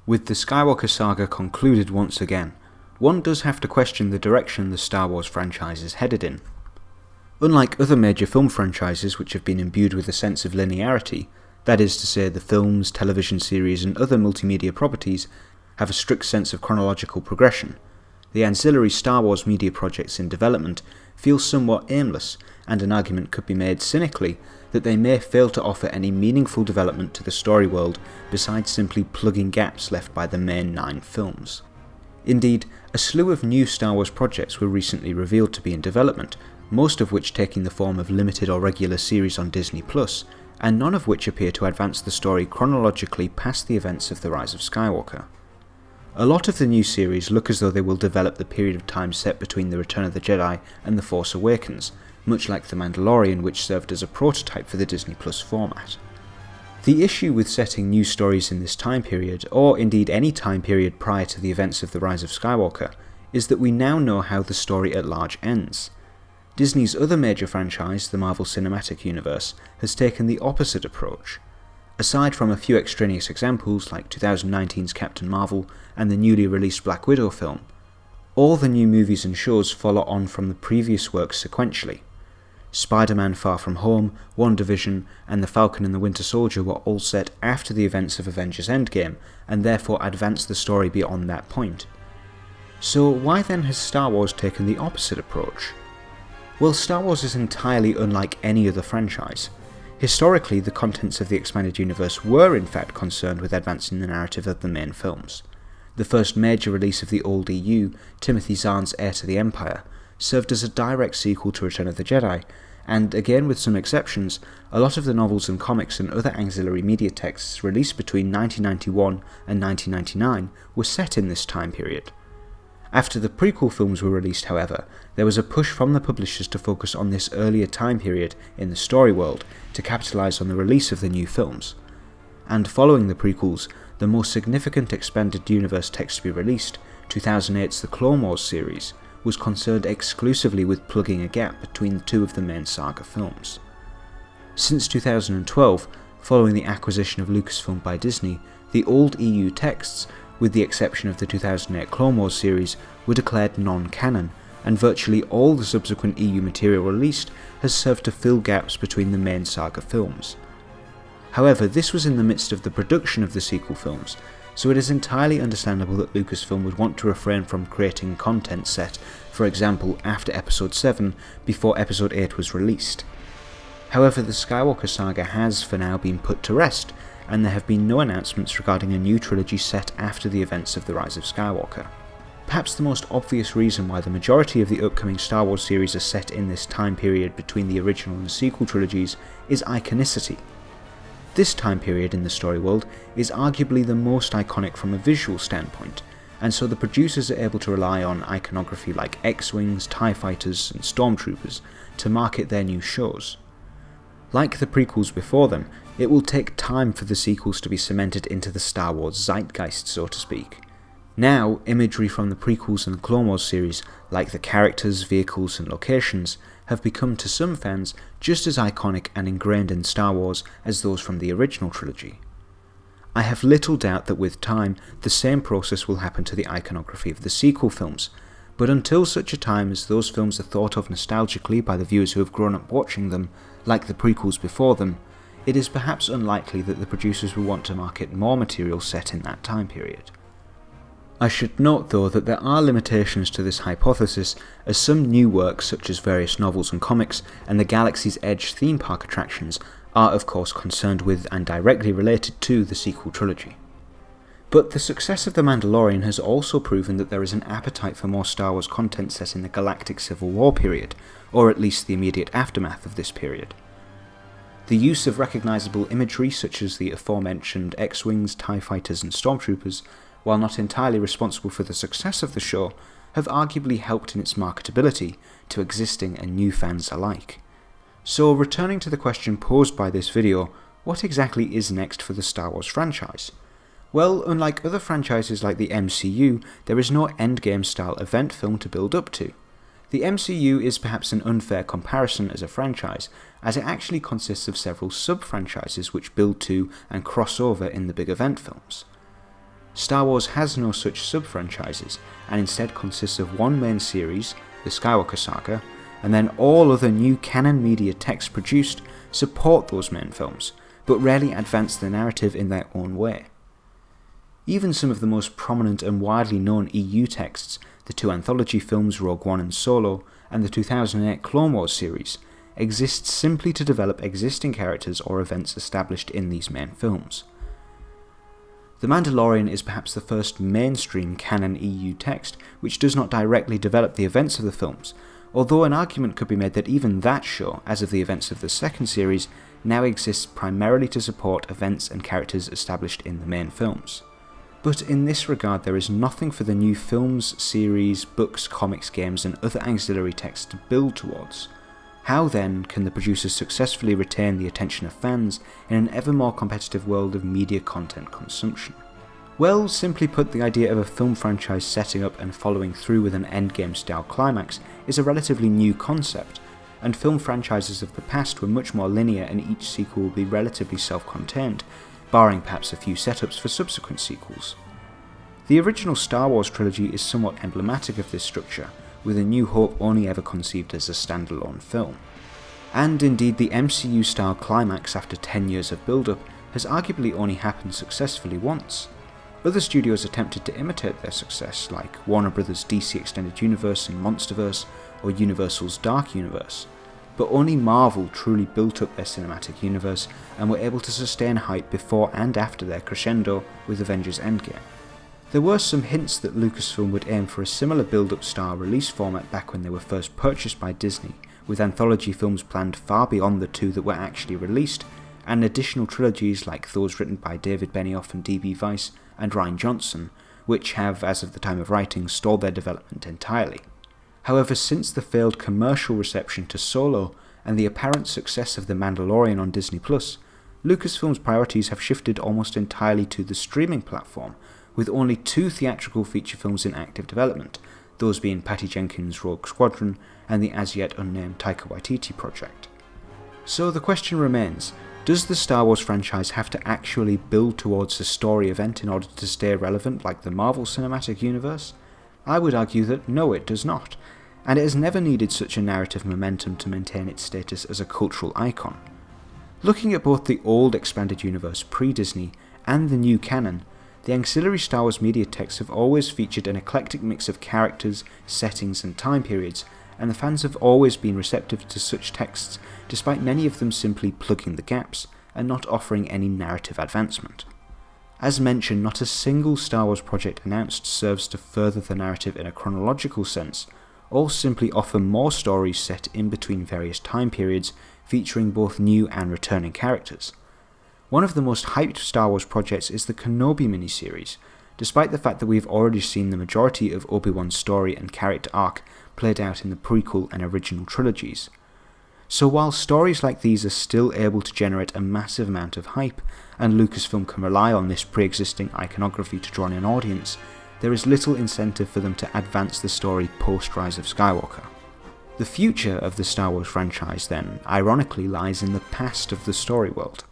With the Skywalker saga concluded once again, one does have to question the direction the Star Wars franchise is headed in. Unlike other major film franchises which have been imbued with a sense of linearity, that is to say the films, television series and other multimedia properties have a strict sense of chronological progression, the ancillary Star Wars media projects in development feel somewhat aimless, and an argument could be made cynically that they may fail to offer any meaningful development to the story world besides simply plugging gaps left by the main 9 films. Indeed, a slew of new Star Wars projects were recently revealed to be in development, most of which taking the form of limited or regular series on Disney+, and none of which appear to advance the story chronologically past the events of The Rise of Skywalker. A lot of the new series look as though they will develop the period of time set between The Return of the Jedi and The Force Awakens, much like The Mandalorian, which served as a prototype for the Disney Plus format. The issue with setting new stories in this time period, or indeed any time period prior to the events of The Rise of Skywalker, is that we now know how the story at large ends. Disney's other major franchise, the Marvel Cinematic Universe, has taken the opposite approach. Aside from a few extraneous examples like 2019's Captain Marvel and the newly released Black Widow film, all the new movies and shows follow on from the previous works sequentially. Spider-Man Far From Home, WandaVision, and The Falcon and the Winter Soldier were all set after the events of Avengers Endgame, and therefore advanced the story beyond that point. So why then has Star Wars taken the opposite approach? Well, Star Wars is entirely unlike any other franchise. Historically, the contents of the expanded universe were in fact concerned with advancing the narrative of the main films. The first major release of the old EU, Timothy Zahn's Heir to the Empire, served as a direct sequel to Return of the Jedi, and again with some exceptions, a lot of the novels and comics and other auxiliary media texts released between 1991 and 1999 were set in this time period. After the prequel films were released, however, there was a push from the publishers to focus on this earlier time period in the story world to capitalise on the release of the new films. And following the prequels, the most significant expanded universe text to be released, 2008's The Clone Wars series, was concerned exclusively with plugging a gap between 2 of the main saga films. Since 2012, following the acquisition of Lucasfilm by Disney, the old EU texts, with the exception of the 2008 Clone Wars series, were declared non-canon, and virtually all the subsequent EU material released has served to fill gaps between the main saga films. However, this was in the midst of the production of the sequel films, so it is entirely understandable that Lucasfilm would want to refrain from creating content set, for example, after Episode 7 before Episode 8 was released. However, the Skywalker saga has for now been put to rest, and there have been no announcements regarding a new trilogy set after the events of The Rise of Skywalker. Perhaps the most obvious reason why the majority of the upcoming Star Wars series are set in this time period between the original and sequel trilogies is iconicity. This time period in the story world is arguably the most iconic from a visual standpoint, and so the producers are able to rely on iconography like X-Wings, TIE Fighters and Stormtroopers to market their new shows. Like the prequels before them, it will take time for the sequels to be cemented into the Star Wars zeitgeist, so to speak. Now, imagery from the prequels and the Clone Wars series, like the characters, vehicles and locations, have become to some fans just as iconic and ingrained in Star Wars as those from the original trilogy. I have little doubt that with time, the same process will happen to the iconography of the sequel films, but until such a time as those films are thought of nostalgically by the viewers who have grown up watching them, like the prequels before them, it is perhaps unlikely that the producers will want to market more material set in that time period. I should note though that there are limitations to this hypothesis, as some new works such as various novels and comics and the Galaxy's Edge theme park attractions are of course concerned with and directly related to the sequel trilogy. But the success of The Mandalorian has also proven that there is an appetite for more Star Wars content set in the Galactic Civil War period, or at least the immediate aftermath of this period. The use of recognisable imagery such as the aforementioned X-Wings, TIE Fighters and Stormtroopers, while not entirely responsible for the success of the show, have arguably helped in its marketability to existing and new fans alike. So returning to the question posed by this video, what exactly is next for the Star Wars franchise? Well, unlike other franchises like the MCU, there is no endgame style event film to build up to. The MCU is perhaps an unfair comparison as a franchise, as it actually consists of several sub-franchises which build to and cross over in the big event films. Star Wars has no such sub-franchises, and instead consists of one main series, the Skywalker Saga, and then all other new canon media texts produced support those main films, but rarely advance the narrative in their own way. Even some of the most prominent and widely known EU texts, the two anthology films Rogue One and Solo, and the 2008 Clone Wars series, exist simply to develop existing characters or events established in these main films. The Mandalorian is perhaps the first mainstream canon EU text which does not directly develop the events of the films, although an argument could be made that even that show, as of the events of the second series, now exists primarily to support events and characters established in the main films. But in this regard there is nothing for the new films, series, books, comics, games and other auxiliary texts to build towards. How then can the producers successfully retain the attention of fans in an ever more competitive world of media content consumption? Well, simply put, the idea of a film franchise setting up and following through with an endgame style climax is a relatively new concept, and film franchises of the past were much more linear and each sequel will be relatively self-contained, barring perhaps a few setups for subsequent sequels. The original Star Wars trilogy is somewhat emblematic of this structure, with A New Hope only ever conceived as a standalone film. And indeed the MCU-style climax after 10 years of build-up has arguably only happened successfully once. Other studios attempted to imitate their success, like Warner Bros. DC Extended Universe and Monsterverse, or Universal's Dark Universe, but only Marvel truly built up their cinematic universe and were able to sustain hype before and after their crescendo with Avengers Endgame. There were some hints that Lucasfilm would aim for a similar build-up style release format back when they were first purchased by Disney, with anthology films planned far beyond the two that were actually released, and additional trilogies like those written by David Benioff and D.B. Weiss and Rian Johnson, which have, as of the time of writing, stalled their development entirely. However, since the failed commercial reception to Solo and the apparent success of The Mandalorian on Disney+, Lucasfilm's priorities have shifted almost entirely to the streaming platform, with only 2 theatrical feature films in active development, those being Patty Jenkins' Rogue Squadron and the as yet unnamed Taika Waititi project. So the question remains, does the Star Wars franchise have to actually build towards a story event in order to stay relevant like the Marvel Cinematic Universe? I would argue that no, it does not, and it has never needed such a narrative momentum to maintain its status as a cultural icon. Looking at both the old expanded universe pre-Disney and the new canon, the auxiliary Star Wars media texts have always featured an eclectic mix of characters, settings and time periods, and the fans have always been receptive to such texts, despite many of them simply plugging the gaps and not offering any narrative advancement. As mentioned, not a single Star Wars project announced serves to further the narrative in a chronological sense, all simply offer more stories set in between various time periods, featuring both new and returning characters. One of the most hyped Star Wars projects is the Kenobi Miniseries, despite the fact that we've already seen the majority of Obi-Wan's story and character arc played out in the prequel and original trilogies. So while stories like these are still able to generate a massive amount of hype, and Lucasfilm can rely on this pre-existing iconography to draw in an audience, there is little incentive for them to advance the story post-Rise of Skywalker. The future of the Star Wars franchise, then, ironically lies in the past of the story world.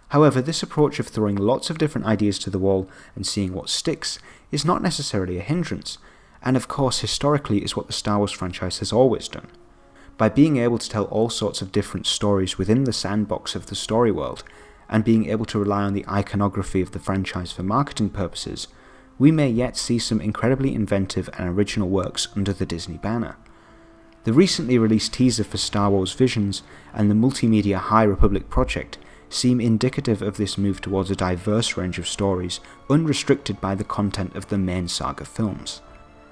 However, this approach of throwing lots of different ideas to the wall and seeing what sticks is not necessarily a hindrance, and of course historically is what the Star Wars franchise has always done. By being able to tell all sorts of different stories within the sandbox of the story world, and being able to rely on the iconography of the franchise for marketing purposes, we may yet see some incredibly inventive and original works under the Disney banner. The recently released teaser for Star Wars Visions and the multimedia High Republic project seem indicative of this move towards a diverse range of stories, unrestricted by the content of the main saga films.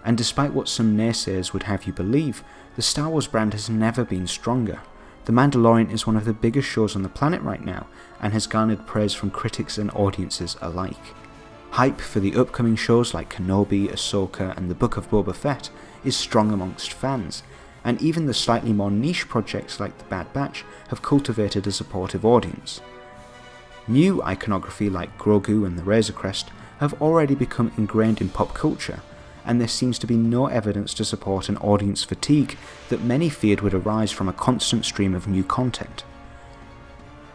And despite what some naysayers would have you believe, the Star Wars brand has never been stronger. The Mandalorian is one of the biggest shows on the planet right now, and has garnered praise from critics and audiences alike. Hype for the upcoming shows like Kenobi, Ahsoka and the Book of Boba Fett is strong amongst fans, and even the slightly more niche projects like The Bad Batch have cultivated a supportive audience. New iconography like Grogu and the Razor Crest have already become ingrained in pop culture, and there seems to be no evidence to support an audience fatigue that many feared would arise from a constant stream of new content.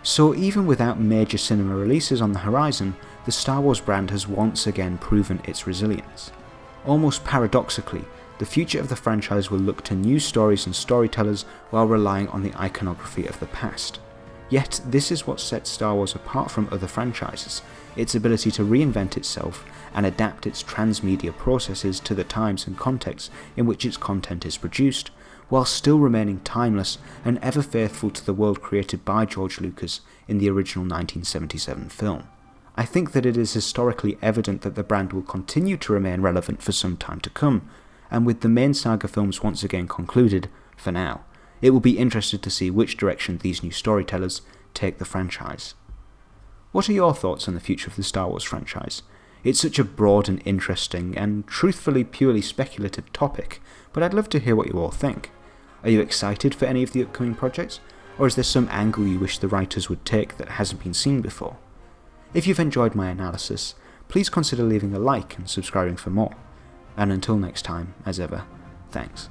So even without major cinema releases on the horizon, the Star Wars brand has once again proven its resilience. Almost paradoxically, the future of the franchise will look to new stories and storytellers while relying on the iconography of the past. Yet this is what sets Star Wars apart from other franchises, its ability to reinvent itself and adapt its transmedia processes to the times and contexts in which its content is produced, while still remaining timeless and ever faithful to the world created by George Lucas in the original 1977 film. I think that it is historically evident that the brand will continue to remain relevant for some time to come, and with the main saga films once again concluded, for now, it will be interesting to see which direction these new storytellers take the franchise. What are your thoughts on the future of the Star Wars franchise? It's such a broad and interesting and truthfully purely speculative topic, but I'd love to hear what you all think. Are you excited for any of the upcoming projects, or is there some angle you wish the writers would take that hasn't been seen before? If you've enjoyed my analysis, please consider leaving a like and subscribing for more. And until next time, as ever, thanks.